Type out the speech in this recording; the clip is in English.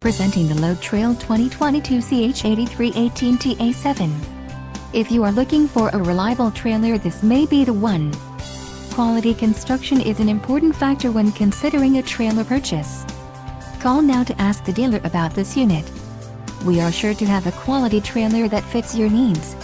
Presenting the Load Trail 2022 CH8318TA07. If you are looking for a reliable trailer, this may be the one. Quality construction is an important factor when considering a trailer purchase. Call now to ask the dealer about this unit. We are sure to have a quality trailer that fits your needs.